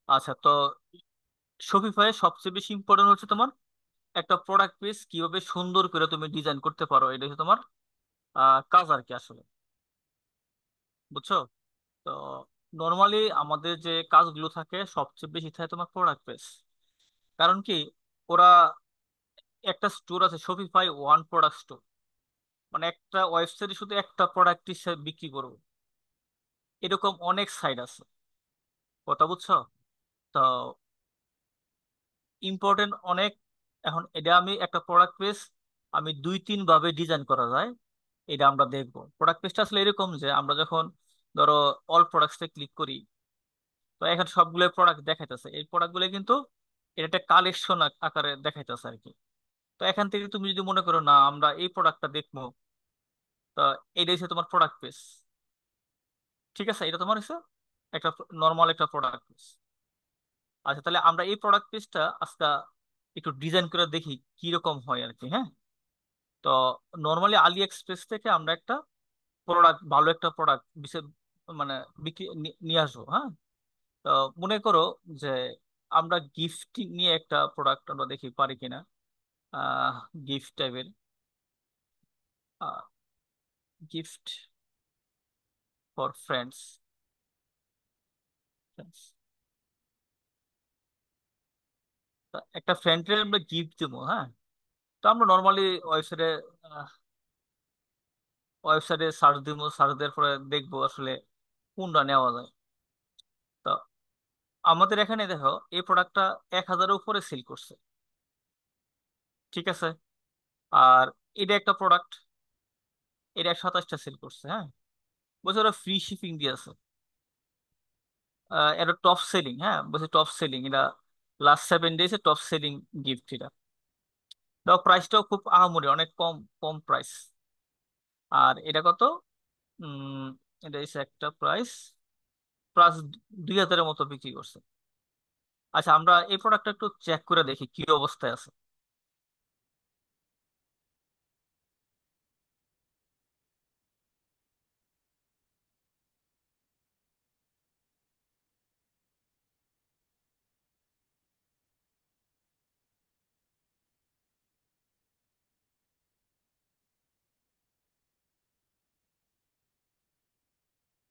আচ্ছা, তো শপিফাই সবচেয়ে বেশি ইম্পর্টেন্ট হচ্ছে তোমার একটা প্রোডাক্ট পেজ কিভাবে সুন্দর করে তুমি ডিজাইন করতে পারো, এটা হচ্ছে তোমার কাজ আর কি আসলে। বুঝছো? তো নর্মালি আমাদের যে কাজগুলো থাকে সবচেয়ে বেশি থাকে তোমার প্রোডাক্ট পেজ। কারণ কি, ওরা একটা স্টোর আছে শপিফাই ওয়ান প্রোডাক্ট স্টোর, মানে একটা ওয়েবসাইটে শুধু একটা প্রোডাক্ট হিসেবে বিক্রি করবো, এরকম অনেক সাইট আছে। কথা বুঝছো? তো ইম্পর্টেন্ট অনেক। এখন এটা আমি একটা প্রোডাক্ট পেজ আমি দুই তিন ভাবে ডিজাইন করা যায়, এটা আমরা দেখবো। প্রোডাক্ট পেজটা আসলে এরকম যে আমরা যখন ধরো অল প্রোডাক্টসে ক্লিক করি, তো এখানে সবগুলো প্রোডাক্ট দেখাইতেছে, এই প্রোডাক্টগুলো কিন্তু এটা একটা কালেকশন আকারে দেখাইতেছে আর কি। তো এখান থেকে তুমি যদি মনে করো না আমরা এই প্রোডাক্টটা দেখবো, তো এইটাই হচ্ছে তোমার প্রোডাক্ট পেজ। ঠিক আছে, এটা তোমার হচ্ছে একটা নর্মাল একটা প্রোডাক্ট পেজ। আচ্ছা, তাহলে আমরা এই প্রোডাক্ট পেজটা আজকে একটু ডিজাইন করে দেখি কি রকম হয় আর কি। হ্যাঁ, তো নর্মালি আলি এক্সপ্রেস থেকে আমরা একটা প্রোডাক্ট, ভালো একটা প্রোডাক্ট বিশেষ মানে বিক্রি নিয়ে আসবো। হ্যাঁ, তো মনে করো যে আমরা গিফট নিয়ে একটা প্রোডাক্ট আমরা দেখি পারি কিনা। আহ গিফট টাইপের, গিফট ফর ফ্রেন্ডস। একটা ফ্রেন্ডের আমরা গিফট দেবো। হ্যাঁ, তো আমরা নর্মালি ওয়েবসাইটে ওয়েবসাইটে সার্চ দিব, সার্চ দেওয়ার পরে দেখবো আসলে কোনটা নেওয়া যায়। তো আমাদের এখানে দেখো এই প্রোডাক্টটা 1,000-এর উপরে সেল করছে। ঠিক আছে, আর এটা একটা প্রোডাক্ট, এটা 27টা সেল করছে। হ্যাঁ, বলছে ওরা ফ্রি শিপিং দিয়েছে। এটা টপ সেলিং। হ্যাঁ, বলছে টপ সেলিং এটা, লাস্ট 7 ডেজে টপ সেলিং গিফট এটা। তো প্রাইসটাও খুব আহামরি, অনেক কম, কম প্রাইস। আর এটা কত? উম এটা হচ্ছে একটা প্রাইস প্লাস 2,000-এর মতো বিক্রি করছে। আচ্ছা, আমরা এই প্রোডাক্টটা একটু চেক করে দেখি কি অবস্থায় আছে।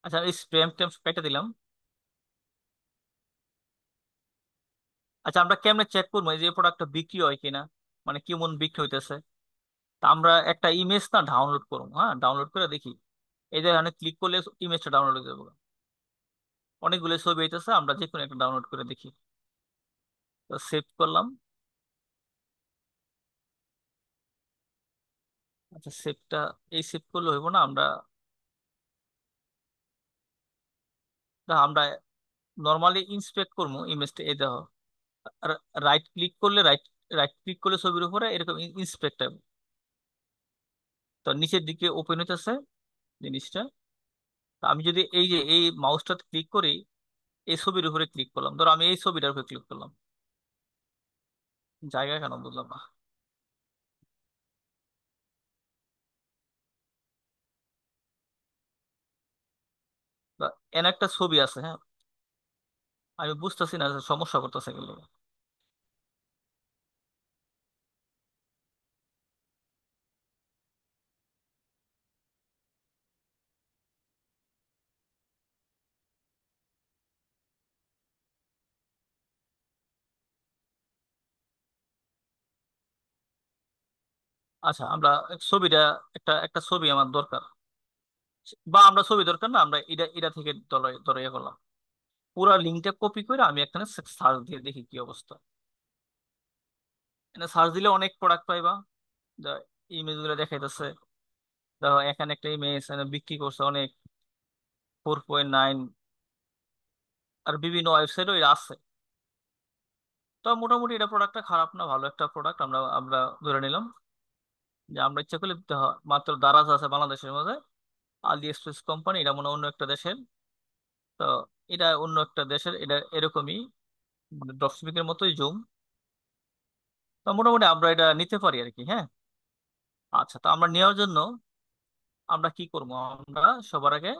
আচ্ছা, এই স্প্যাম ট্যাম কেটে দিলাম। আচ্ছা, আমরা কেমনে চেক করবো এই যে প্রোডাক্টটা বিক্রি হয় কিনা, মানে কেমন বিক্রি হইতেছে? তা আমরা একটা ইমেজ না ডাউনলোড করবো। হ্যাঁ, ডাউনলোড করে দেখি। এই যে এখানে ক্লিক করলে ইমেজটা ডাউনলোড হয়ে যাবে। অনেকগুলো ছবি হইতেছে, আমরা যে কোনো একটা ডাউনলোড করে দেখি। তো সেভ করলাম। আচ্ছা, সেভটা এই সেভ করলে হইব না। আমরা আমরা নর্মালি ইন্সপেক্ট করবো ইমেজটা। এই দেখো, রাইট ক্লিক করলে রাইট রাইট ক্লিক করলে ছবির উপরে এরকম ইন্সপেক্ট হবে। তো নিচের দিকে ওপেন হইতেছে জিনিসটা। তো আমি যদি এই যে এই মাউসটা ক্লিক করি, এই ছবির উপরে ক্লিক করলাম, ধরো আমি এই ছবিটার উপরে ক্লিক করলাম। জায়গা কেন বুঝলাম না। তা এন একটা ছবি আছে। হ্যাঁ, আমি বুঝতেছি না, সমস্যা করতেছে এগুলো। আচ্ছা, আমরা ছবিটা, একটা একটা ছবি আমার দরকার, বা আমরা ছবি দরকার না, আমরা এটা এটা থেকে ধরে করলাম। পুরা লিঙ্কটা কপি করে আমি এখানে সার্চ দিয়ে দেখি কি অবস্থা। এখানে সার্চ দিলে অনেক প্রোডাক্ট পাইবা, যা ইমেজ গুলো দেখাইতেছে। দেখো এখানে একটা ইমেজ বিক্রি করছে অনেক, 4.9। আর বিভিন্ন ওয়েবসাইটও এটা আছে। তো মোটামুটি এটা প্রোডাক্টটা খারাপ না, ভালো একটা প্রোডাক্ট। আমরা আমরা ধরে নিলাম যে আমরা ইচ্ছা করলে দিতে হয়। মাত্র দারাজ আছে বাংলাদেশের মধ্যে, আলি এক্সপ্রেস কোম্পানি, এটা মনে হয় অন্য একটা দেশের। তো এটা অন্য একটা দেশের, এটা এরকমই ড্রপশিপিং এর মতোই জুম। তো মোটামুটি আমরা এটা নিতে পারি আর কি। হ্যাঁ, আচ্ছা, তো আমরা নেওয়ার জন্য আমরা কি করব? আমরা সবার আগে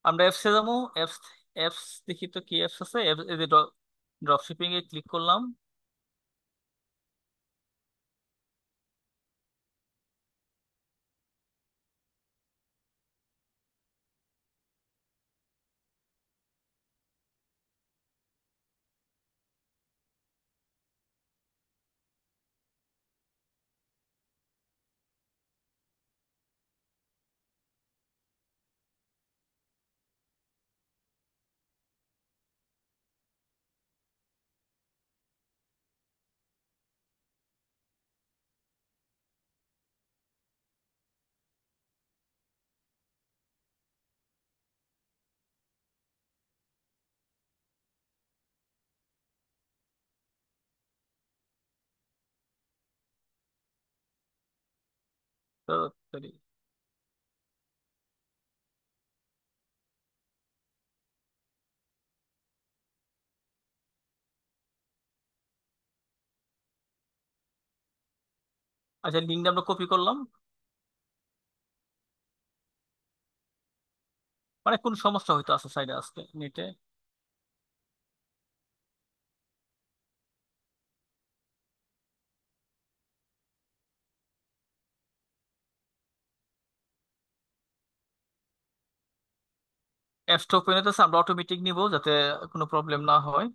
আমরা অ্যাপসে যাবো। অ্যাপস অ্যাপস দেখি তো কি অ্যাপস আছে। এই যে ড্রপ শিপিং এ ক্লিক করলাম। তো sorry। আচ্ছা, লিঙ্কটা আমরা কপি করলাম। মানে কোন সমস্যা হয়তো আছে সাইডে আজকে নেটে। অ্যাপসটা ওপেন হইতেছে, আমরা অটোমেটিক নিব যাতে কোনো প্রবলেম না হয়।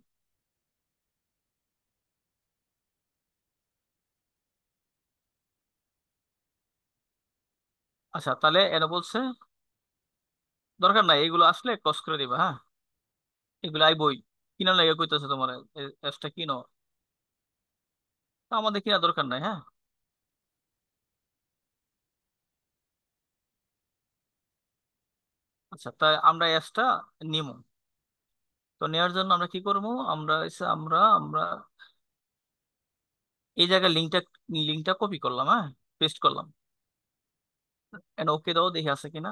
আচ্ছা, তাহলে এরা বলছে দরকার নাই, এগুলো আসলে ক্রস করে দিবা, হ্যাঁ। এগুলো আইবই। কিনা লাগে কইতেছে তোমার, অ্যাপসটা কিনো। তা আমাদের কিনা দরকার নাই, হ্যাঁ। আচ্ছা, তাই আমরা অ্যাপসটা নিব। তো নেওয়ার জন্য আমরা কি করবো, আমরা আমরা আমরা এই জায়গায় লিঙ্কটা লিঙ্কটা কপি করলাম, হ্যাঁ। পেস্ট করলাম। এন্ড ওকে দাও, দেখে আছে কিনা।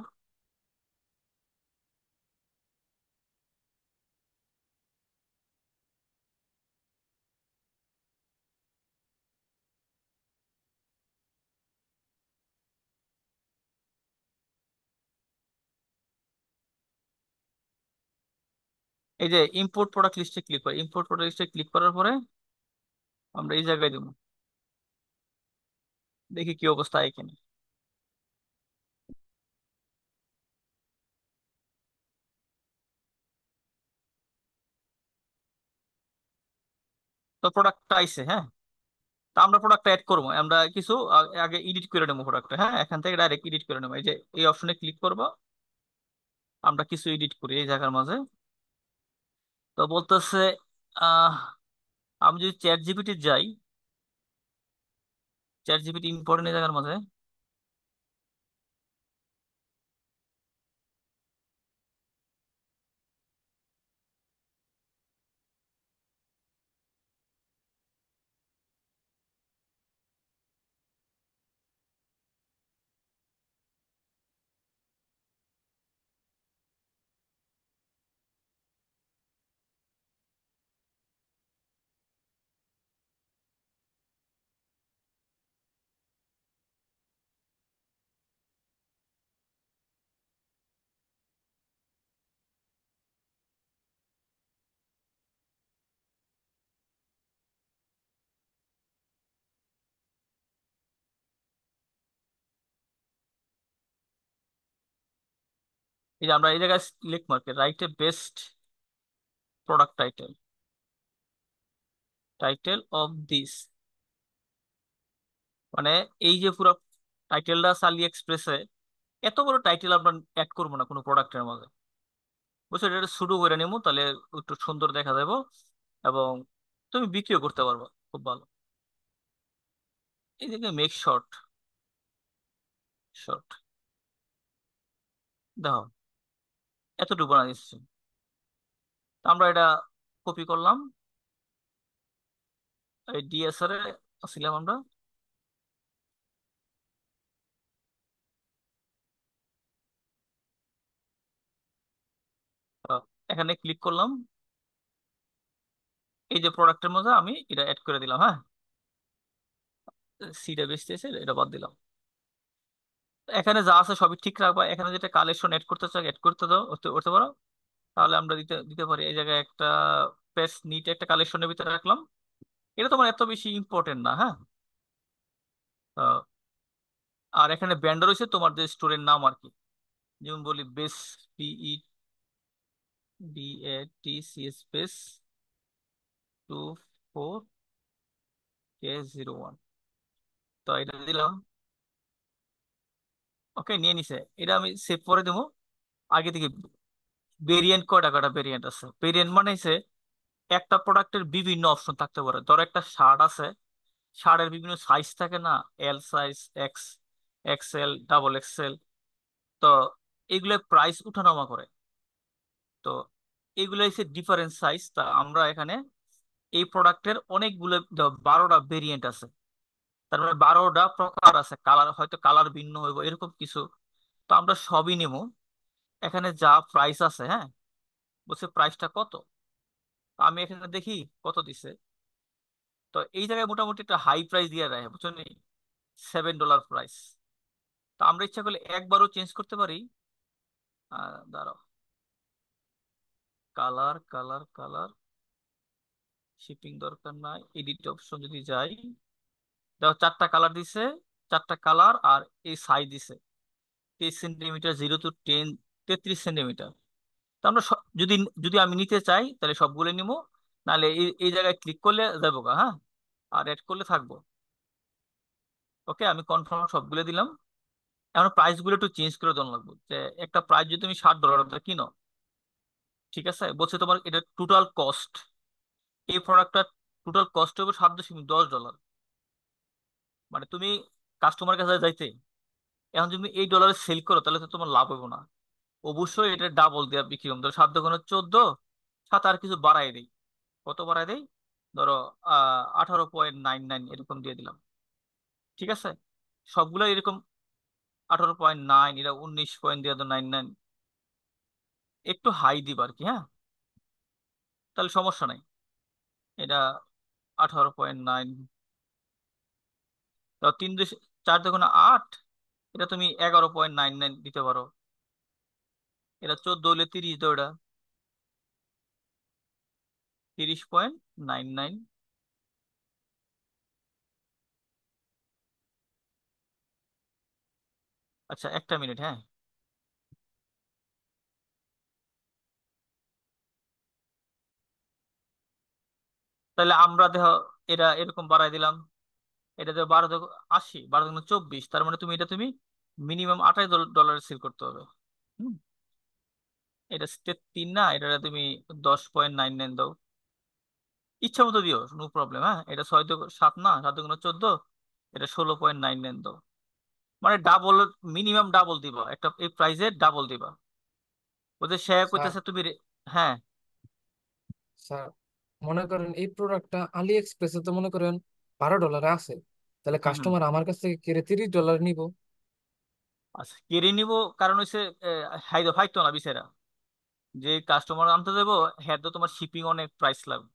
এই যে ইম্পোর্ট প্রোডাক্ট লিস্টে ক্লিক করি, ইম্পোর্ট প্রোডাক্ট লিস্টে ক্লিক করার পরে আমরা এই জায়গায় দেবো। দেখি কি অবস্থা এখানে। তো প্রোডাক্টটা আইছে, হ্যাঁ। তা আমরা প্রোডাক্টটা অ্যাড করবো, আমরা কিছু আগে এডিট করে নেবো প্রোডাক্টটা, হ্যাঁ। এখান থেকে ডাইরেক্ট এডিট করে নেবো, এই যে এই অপশনে ক্লিক করবো। আমরা কিছু এডিট করি এই জায়গার মাঝে। তো বলতেছে আহ আমি যদি চ্যাট জিপিটি যাই, চ্যাট জিপিটি ইম্পর্টেন্ট এই জায়গার মাঝে। এই যে আমরা এই জায়গায় লিখ মার্কে write a best product title, title of this. মানে এই যে পুরো টাইটেলটা আছে আলি এক্সপ্রেসে, এত বড় টাইটেল আমরা অ্যাড করবো না কোনো প্রোডাক্টের মাঝে। বুঝছো, এটা শুরু করে নিবো, তাহলে একটু সুন্দর দেখা যাবো। এবং তুমি বিক্রিও করতে পারবে খুব ভালো। এই দিকে মেক শর্ট, শর্ট দেখো, এতটুকু বানা দিচ্ছি। তো আমরা এটা কপি করলাম, এই ডিএসআর এ আসছিলাম আমরা। আহ, এখানে ক্লিক করলাম। এই যে প্রোডাক্টের মধ্যে আমি এটা অ্যাড করে দিলাম, হ্যাঁ। সিটা বেচতেছে, এটা বাদ দিলাম। এখানে যা আছে সবই ঠিক রাখবা, এখানে যেটা কালেকশন এড করতে চাও এড করতে দাও, করতে পারো। তাহলে আমরা দিতে দিতে পারি। এই জায়গায় একটা পেস নিট একটা কালেকশনের ভিতরে রাখলাম। এটা তোমার এত বেশি ইম্পর্টেন্ট না, হ্যাঁ। আহ, আর এখানে ব্যান্ড রয়েছে তোমার যে স্টোরের নাম আর কি। যেমন বলি বেস, BATC স্পেস 24K01। তো এটা দিলাম। ওকে, নিয়ে নিছে। এটা আমি সেভ করে দেবো। আগে থেকে ভেরিয়েন্ট, কয়টা কয়টা ভেরিয়েন্ট আছে। ভেরিয়েন্ট মানে হচ্ছে একটা প্রোডাক্টের বিভিন্ন অপশন থাকতে পারে। ধরো একটা শার্ট আছে, শার্টের বিভিন্ন সাইজ থাকে না, এল সাইজ, XL, XXL। তো এগুলো প্রাইস উঠানামা করে। তো এগুলো হচ্ছে ডিফারেন্ট সাইজ। তা আমরা এখানে এই প্রোডাক্টের অনেকগুলো 12টা ভেরিয়েন্ট আছে। তার মানে 12টা প্রকার আছে, কালার হয়তো কালার ভিন্ন হইব এরকম কিছু। তো আমরা সবই নেব। এখানে যা প্রাইস আছে, হ্যাঁ, বলছে প্রাইসটা কত। তো আমি এখানে দেখি কত দিছে। তো এই জায়গায় মোটামুটি একটা হাই প্রাইস দিয়ে রাখে, বুঝছো নি, $7 প্রাইস। তো আমরা ইচ্ছা করলে একবারও চেঞ্জ করতে পারি। দাঁড়াও, কালার কালার কালার, শিপিং দরকার নাই, এডিট অপশন যদি যাই, দেখো চারটা কালার দিছে, চারটা কালার আর এই সাইজ দিছে 23 সেন্টিমিটার, 0 to 10, 33 সেন্টিমিটার। তো আমরা যদি যদি আমি নিতে চাই তাহলে সবগুলো নিবো, নাহলে এই এই জায়গায় ক্লিক করলে যাবো গা, হ্যাঁ, আর এড করলে থাকবো। ওকে, আমি কনফার্ম সবগুলো দিলাম। এখন প্রাইস গুলো একটু চেঞ্জ করে দেওয়া লাগবে। যে একটা প্রাইস যদি তুমি $60 কিনো, ঠিক আছে, বলছে তোমার এটা টোটাল কস্ট, এই প্রোডাক্টটা টোটাল কস্ট হবে $7.10। মানে তুমি কাস্টমার কাছে যাইতে, এখন যদি এই ডলারে সেল করো তাহলে তো তোমার লাভ হবে না। অবশ্যই এটা ডাবল দেওয়া বিক্রি করুন। ধরো 7 × 14, সাত আর কিছু বাড়াই দেই। কত বাড়াই দেই? ধরো 18.99 এরকম দিয়ে দিলাম। ঠিক আছে, সবগুলো এরকম 18.9, এটা 19.99। একটু হাই দিব আর কি, হ্যাঁ, তাহলে সমস্যা নাই। এটা 18.9, 4 × 8, এটা তুমি 11.99 দিতে পারো। এটা 14 হলে 30 দাও, এটা 30.99। আচ্ছা, একটা মিনিট, হ্যাঁ। তাহলে আমরা দেখো এটা এরকম বাড়াই দিলাম। এটা দেখো 12 × 80, 12 × 24, তার মানে তুমি এটা তুমি মিনিমাম $28 সেল করতে হবে। হুম, এটা স্টেপ 3 না, এটা তুমি 10.99 দাও। ইচ্ছা মতো দিও, নো প্রবলেম, হ্যাঁ। এটা 6 × 7 না, 7 × 14, এটা 16.99 দাও। মানে ডাবল, মিনিমাম ডাবল দিবা, একটা এই প্রাইসের ডাবল দিবা। ওদের সে স্যার, কইতেছে তুমি হ্যাঁ। স্যার, মনে করেন এই প্রোডাক্টটা আলি এক্সপ্রেসে তো মনে করেন $12 আছে, তাহলে হুম হুম। কাস্টমার আমার কাছ থেকে কিনে $30 নিব। আচ্ছা, কেড়ে নিব। কারণ হচ্ছে হাইদো ফাইতো না বিচেরা, যে কাস্টমার আনতে দেবো, হ্যাঁ তো তোমার শিপিং অনেক প্রাইস লাগবে।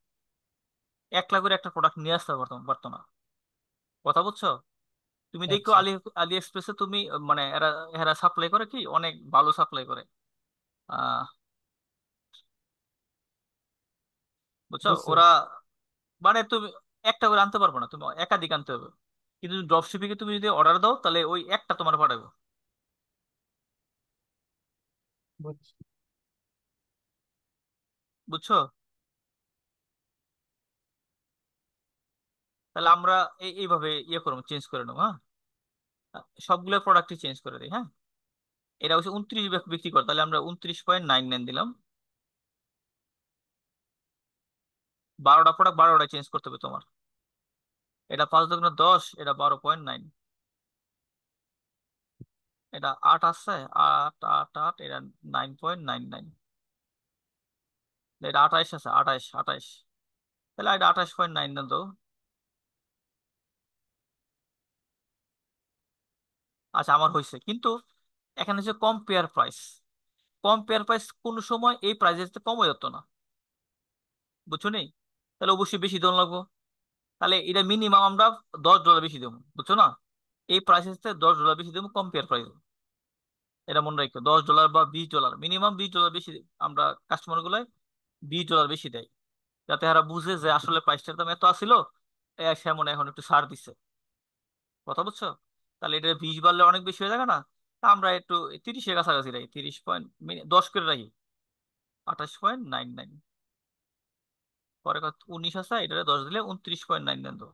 1 লাখ করে একটা প্রোডাক্ট নিয়ে আসতে পারতাম, পারতো না। কথা বুঝছো? তুমি দেখো আচ্ছা, আলি এক্সপ্রেসে তুমি মানে এরা এরা সাপ্লাই করে কি, অনেক ভালো সাপ্লাই করে। আহ বুঝছো বুঝছি ওরা, বুঝছি মানে তুমি একটা করে আনতে পারবো না, তুমি একাধিক আনতে হবে। কিন্তু ড্রপ শিপিং এ তুমি যদি অর্ডার দাও তাহলে ওই একটা তোমার পাঠাবো। বুঝছি। বুঝছো? তাহলে আমরা এইভাবে ইয়ে করবো, চেঞ্জ করে নেবো, হ্যাঁ। সবগুলো প্রোডাক্টই চেঞ্জ করে দিই, হ্যাঁ। এটা হচ্ছে 29 বিক্রি করে, তাহলে আমরা 29.99 দিলাম। 12টা প্রোডাক্ট 12টায় চেঞ্জ করতে হবে তোমার। এটা 5 × 10, এটা 12.9। এটা 8 আছে, 8 8 8, এটা 9.99। এটা 28 আছে, 28 28, তাহলে এটা 28.9 তো। আচ্ছা, আমার হয়েছে কিন্তু এখানে হচ্ছে কম্পেয়ার প্রাইস। কম্পেয়ার প্রাইস কোন সময় এই প্রাইসের চেয়ে কমও যেত না, বুঝছো নি? তাহলে অবশ্যই বেশি দাম লাগবো। তাহলে এটা মিনিমাম আমরা $10 বেশি দেবো, বুঝছো না? এই প্রাইসের থেকে $10 বেশি দেবো কম্পেয়ার প্রাইস। এটা মনে রাখো, $10 বা $20, মিনিমাম $20 বেশি আমরা কাস্টমার গুলো $20 বেশি দেয়, যাতে এরা বুঝে যে আসলে প্রাইসটার দাম এত আসিল, সে মনে হয় এখন একটু ছাড় দিচ্ছে। কথা বুঝছো? তাহলে এটা 20 বাড়লে অনেক বেশি হয়ে যাবে না? তা আমরা একটু 30-এর কাছাকাছি রাখি, 30 করে রাখি, 28.99। পরে কত 19 আছে, এটা 10 দিলে 29.99 দেবো,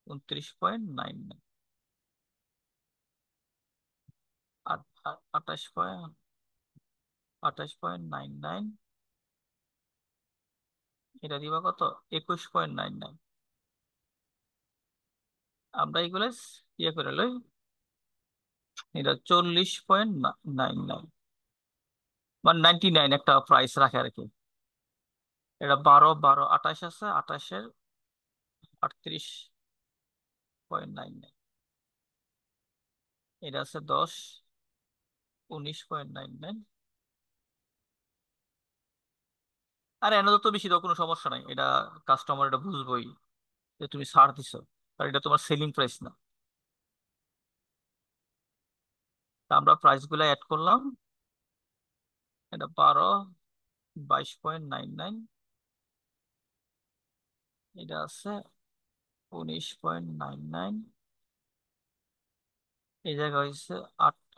29.99। আর 28.99, এটা দিবা কত, 21.99। আমরা এগুলো ইয়ে করে লই, এটা 40.99, মানে 99 একটা প্রাইস রাখে আর কি। এটা 12 12 28 আছে, 28-এর 38.99। এটা আছে 10, 19.99। আর এনে তো বেশি দাও, কোনো সমস্যা নাই, এটা কাস্টমার এটা বুঝবোই যে তুমি ছাড় দিছো, আর এটা তোমার সেলিং প্রাইস না। তা আমরা প্রাইস গুলো অ্যাড করলাম, এটা 22.99, এটা আছে 19.99, এই জায়গায় হচ্ছে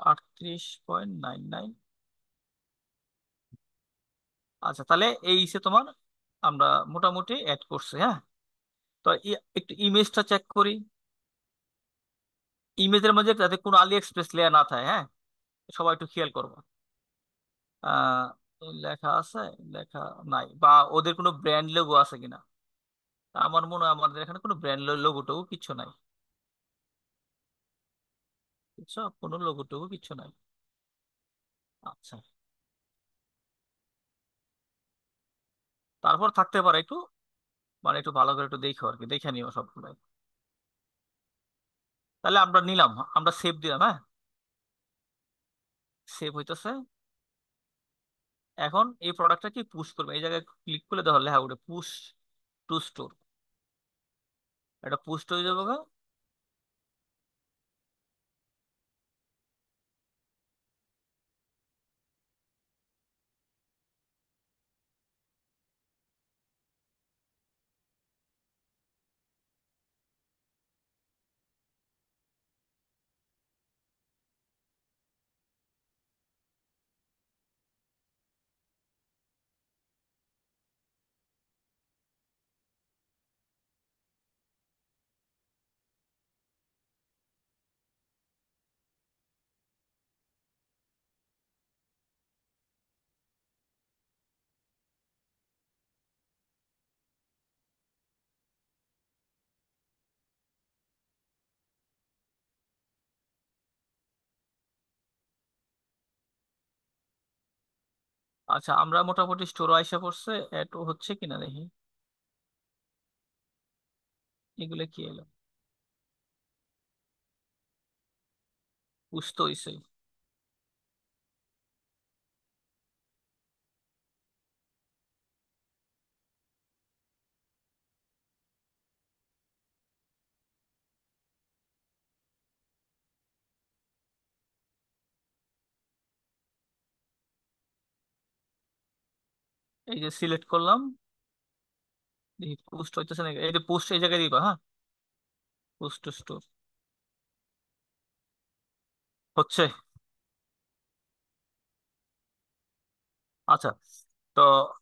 38.99। আচ্ছা, তাহলে এই হচ্ছে তোমার, আমরা মোটামুটি অ্যাড করছি, হ্যাঁ। তো একটু ইমেজটা চেক করি, ইমেজের মধ্যে যাতে কোনো আলি এক্সপ্রেস লেয়ার না থাকে, হ্যাঁ। সবাই একটু খেয়াল করবো। আহ লেখা আছে, লেখা নাই, বা ওদের কোনো ব্র্যান্ড লোগো আছে কিনা। আমার মনে হয় আমাদের এখানে কোনো ব্র্যান্ড লোগোটুকু কিচ্ছু নাই, বুঝছো, কোনো লোগোটুকু কিচ্ছু নাই। আচ্ছা, তারপর থাকতে পারে একটু, মানে একটু ভালো করে একটু দেখো আর কি, দেখে নিও সবগুলো। তাহলে আমরা নিলাম, আমরা সেভ দিলাম, হ্যাঁ। সেভ হইতেছে। এখন এই প্রোডাক্টটা কি পুশ করবে, এই জায়গায় ক্লিক করলে দেখো লেখা উঠে পুশ টু স্টোর। এটা পুশ হয়ে যাবে গা। আচ্ছা, আমরা মোটামুটি স্টোর আইসা পড়ছে, এড হচ্ছে কিনা দেখি। এগুলো কি এলো, পুশ তো হইছে। এই যে সিলেক্ট করলাম, দেখি পোস্ট হইতেছে নাকি, এই যে পোস্ট এই জায়গায় দিবা, হ্যাঁ। পোস্ট টু স্টোর হচ্ছে। আচ্ছা, তো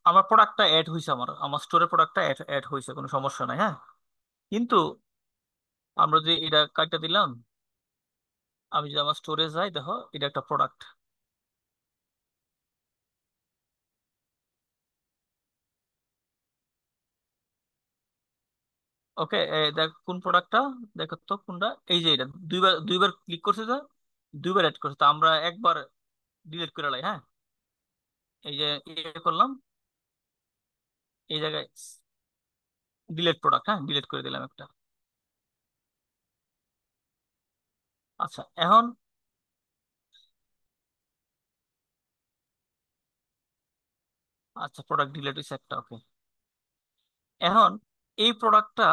আমার প্রোডাক্টটা অ্যাড হয়েছে, আমার আমার স্টোরের প্রোডাক্টটা অ্যাড অ্যাড হয়েছে, কোনো সমস্যা নাই, হ্যাঁ। কিন্তু আমরা যে এটা কার্ডটা দিলাম, আমি যদি আমার স্টোরে যাই, দেখো এটা একটা প্রোডাক্ট। ওকে, দেখ কোন প্রোডাক্টটা, দেখো তো কোনটা, এই যে এটা দুইবার দুইবার ক্লিক করছে তো, দুইবার অ্যাড করছে, তো আমরা একবার ডিলিট করে লাই, হ্যাঁ। এই যে ইয়ে করলাম, এই জায়গায় ডিলিট প্রোডাক্ট, হ্যাঁ, ডিলিট করে দিলাম একটা। আচ্ছা, এখন আচ্ছা, প্রোডাক্ট ডিলিট হয়েছে একটা, ওকে। এখন এই প্রোডাক্টটা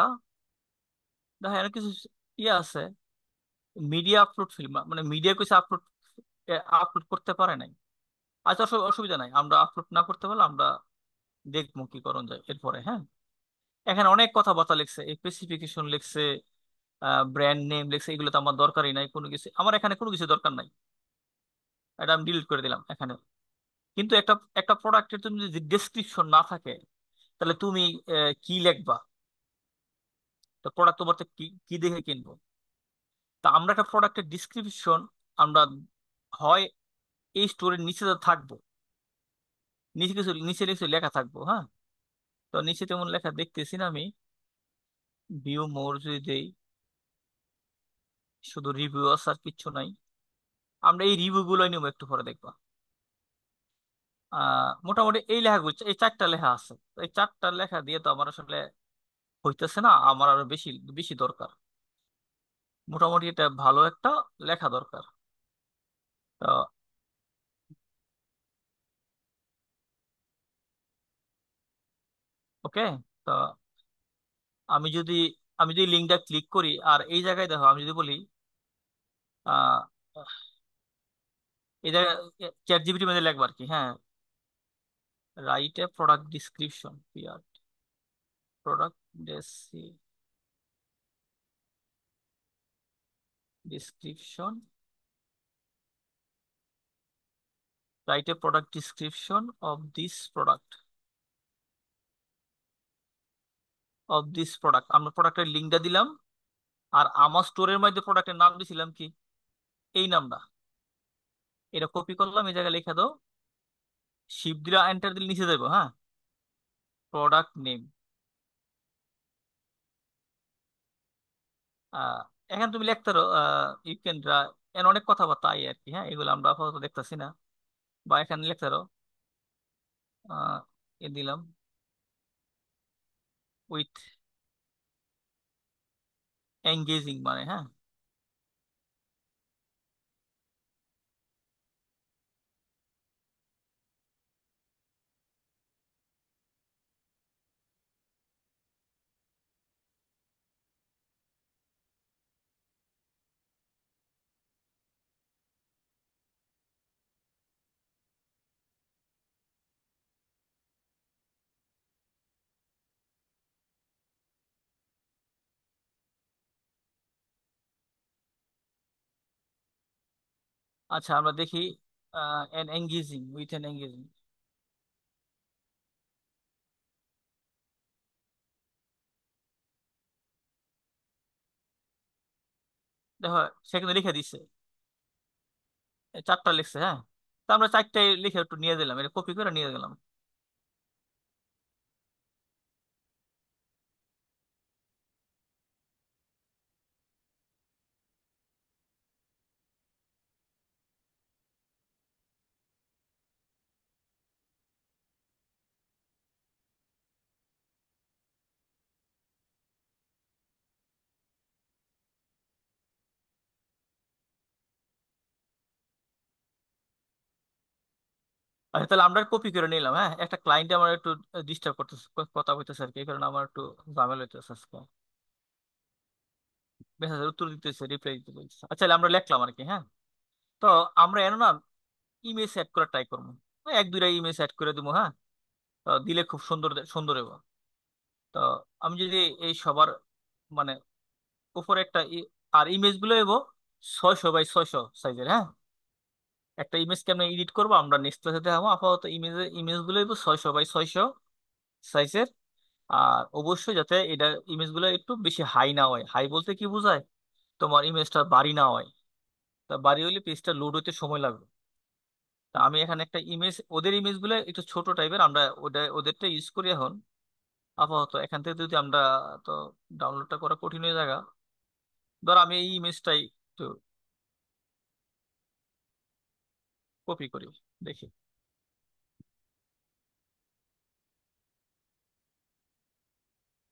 দেখো এর কিছু ইয়ে আছে, মিডিয়া আপলোড ফিল্ম মানে মিডিয়া কিছু আপলোড আপলোড করতে পারে নাই। আচ্ছা, অসুবিধা নাই, আমরা আপলোড না করতে পারলে আমরা দেখবো কি করণ যায় এরপরে, হ্যাঁ। এখানে অনেক কথাবার্তা লিখছে, স্পেসিফিকেশন লিখছে, ব্র্যান্ড নেম লিখছে, এগুলো তো আমার দরকারই নাই, কোনো কিছু আমার এখানে কোনো কিছু দরকার নাই। এটা আমি ডিলিট করে দিলাম এখানে। কিন্তু একটা একটা প্রোডাক্টের তুমি যদি ডেসক্রিপশন না থাকে, তাহলে তুমি কি লিখবা? তো প্রোডাক্ট তোমার তো কি কি দেখে কিনবো? তা আমরা একটা প্রোডাক্টের ডিসক্রিপশন আমরা হয় এই স্টোরের নিচে তো থাকবো, নিচে কিছু লেখা থাকবো, হ্যাঁ। তো নিচে তেমন লেখা দেখতেছি না আমি। ভিউ মোর যদি দেই, শুধু রিভিউ আছে আর কিচ্ছু নাই। আমরা এই রিভিউ গুলো নিব একটু পরে দেখবা। মোটামুটি এই লেখাগুলো, এই চারটা লেখা আছে, তো এই চারটা লেখা দিয়ে তো আমার আসলে হইতেছে না, আমার আরো বেশি বেশি দরকার। মোটামুটি এটা ভালো একটা লেখা দরকার। তো ওকে। তো আমি যদি আমি যদি লিঙ্কটা ক্লিক করি আর এই জায়গায় দেখো, আমি যদি বলি আহ এই জায়গায় চ্যাট জিপিটির মধ্যে লিখবো আর কি, হ্যাঁ। Write a product description, PR product description, write a product description of this product. আমরা প্রোডাক্টের লিঙ্কটা দিলাম, আর আমার স্টোরের মধ্যে প্রোডাক্টের নাম দিছিলাম কি, এই নামটা। এটা কপি করলাম, এই জায়গায় লিখে দাও, শিপ দিলা, এন্টার দিলে নিচে দেবো, হ্যাঁ। Product name. আহ এখন তুমি লিখতে পারো ইউ ক্যান, এর অনেক কথাবার্তা আই আর কি, হ্যাঁ, এগুলো আমরা আপাতত দেখতেছি না। বা এখানে লিখতে পারো আহ, এ দিলাম উইথ এঙ্গেজিং, মানে হ্যাঁ। আচ্ছা, আমরা দেখি N engaging, with an engaging. দেখো, সে কিন্তু লিখে দিচ্ছে, চারটা লিখছে, হ্যাঁ। তো আমরা চারটায় লিখে একটু নিয়ে দিলাম, এটা কপি করে নিয়ে গেলাম। আচ্ছা, তাহলে আমরা কপি করে নিলাম, হ্যাঁ। একটা ক্লায়েন্ট আমার একটু ডিস্টার্ব করতেছে, কথা বলতেছে আর কি, এই কারণে আমার একটু ঝামেলা হইতেছে আজকে। মেসেজের উত্তর দিতেছে, রিপ্লাই দিতে বলতেছে। আচ্ছা, তাহলে আমরা লিখলাম আর কি, হ্যাঁ। তো আমরা এর না ইমেজ অ্যাড করে ট্রাই করবো, ওই এক দুইটা ইমেজ অ্যাড করে দিব, হ্যাঁ। তো দিলে খুব সুন্দর সুন্দর হবে। তো আমি যদি এই সবার মানে উপরে একটা আর ইমেজ গুলো এবো 600 বাই 600 সাইজের, হ্যাঁ। একটা ইমেজ কেমন এডিট করবো আমরা নেক্সট ক্লাসে দেখাবো। আপাতত ইমেজ গুলো এবো 600 বাই 600 সাইজের। আর অবশ্যই যাতে এটা ইমেজ গুলো একটু বেশি হাই না হয়। হাই বলতে কি বোঝায়, তোমার ইমেজটা বাড়ি না হয়। তা বাড়ি হইলে পেজটা লোড হতে সময় লাগবে। তা আমি এখানে একটা ইমেজ, ওদের ইমেজ গুলো একটু ছোট টাইপের, আমরা ওদেরটা ইউজ করি এখন আপাতত। এখান থেকে যদি আমরা, তো ডাউনলোডটা করা কঠিন হয়ে জায়গা। ধর আমি এই ইমেজটাই একটু কপি করি, দেখি।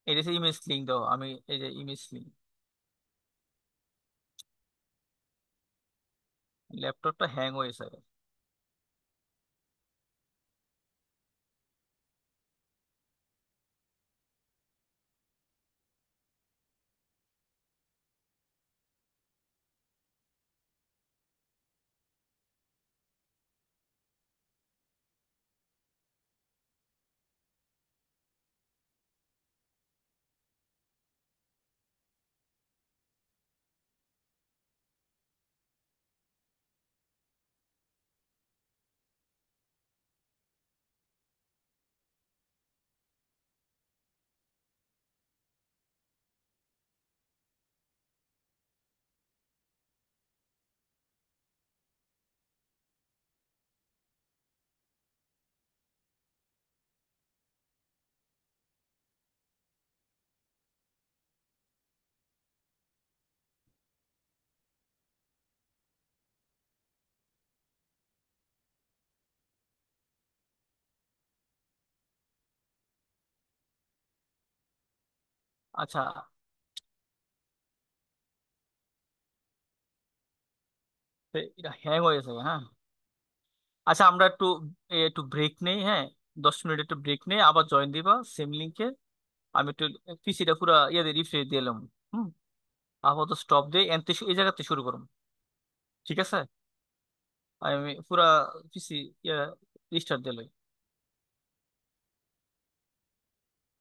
এই যে ইমেজ লিঙ্ক দাও, আমি এই যে ইমেজ লিঙ্ক, ল্যাপটপটা হ্যাং হয়েছে। আচ্ছা, এটা হ্যাং হয়ে গেছে, হ্যাঁ। আচ্ছা, আমরা একটু ব্রেক নেই, হ্যাঁ। 10 মিনিট একটু ব্রেক নেই, আবার জয়েন দিবা সেম লিঙ্কে। আমি একটু পিসিটা পুরো ইয়ে দিয়ে রিফ্রেশ দিলাম। হুম। আপাতত স্টপ দিয়ে এই জায়গাতে শুরু করুন। ঠিক আছে। আমি পুরা পিসি ইয়ে রিস্টার্ট দিলাম।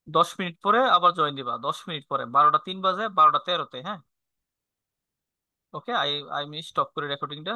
10 মিনিট পরে আবার জয়েন দিবা, 10 মিনিট পরে 12টা 3 বাজে, 12টা 13-তে, হ্যাঁ। ওকে, আমি স্টপ করি রেকর্ডিংটা।